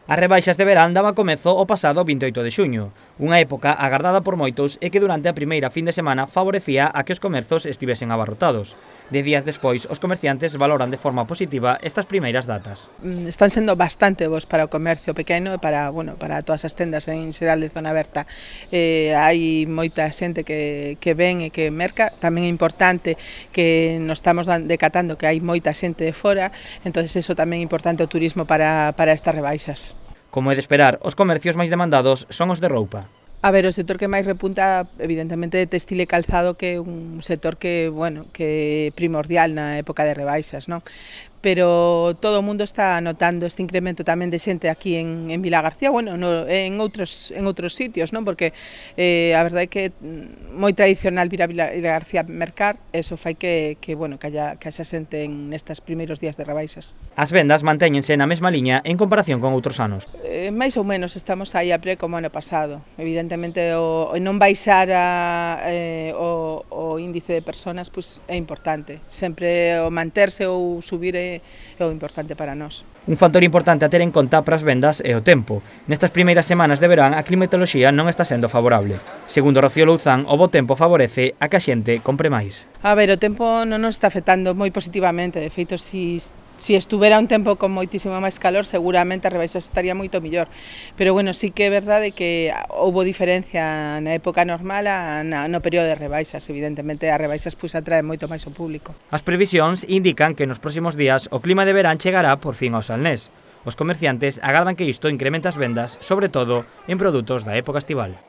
As rebaixas de verán daban comezo o pasado 28 de xuño, unha época agardada por moitos e que durante a primeira fin de semana favorecía a que os comerzos estivesen abarrotados. De días despois, os comerciantes valoran de forma positiva estas primeiras datas. Están sendo bastante bons para o comercio pequeno e para todas as tendas en xeral de zona aberta. Hai moita xente que ven e que merca, tamén é importante que nos estamos decatando que hai moita xente de fora, entonces eso tamén é importante o turismo para estas rebaixas. Como é de esperar, os comercios máis demandados son os de roupa. A ver, o sector que máis repunta, evidentemente, de textil e calzado, que é un sector que é primordial na época de rebaixas, non? Pero todo o mundo está notando este incremento tamén de xente aquí en Vilagarcía, en outros sitios, non? Porque a verdade é que moi tradicional vir a Vilagarcía mercar, eso fai que haxa xente nestes primeiros días de rebaixas. As vendas mantéñense na mesma liña en comparación con outros anos. Mais ou menos estamos aí a pre como ano pasado. Evidentemente, o non baixar o índice de personas pois é importante. Sempre o manterse ou subir é o importante para nós. Un factor importante a ter en conta para as vendas é o tempo. Nestas primeiras semanas de verán a climatoloxía non está sendo favorable. Segundo Rocío Louzán, o bo tempo favorece a que a xente compre máis. A ver, o tempo non nos está afectando moi positivamente. De feito, si estuvera un tempo con moitísimo máis calor, seguramente a rebaixas estaría moito mellor. Pero sí que é verdade que houbo diferencia na época normal no período de rebaixas. Evidentemente, as rebaixas atraen moito máis ao público. As previsións indican que nos próximos días o clima de verán chegará por fin ao Salnés. Os comerciantes agardan que isto incremente as vendas, sobre todo en produtos da época estival.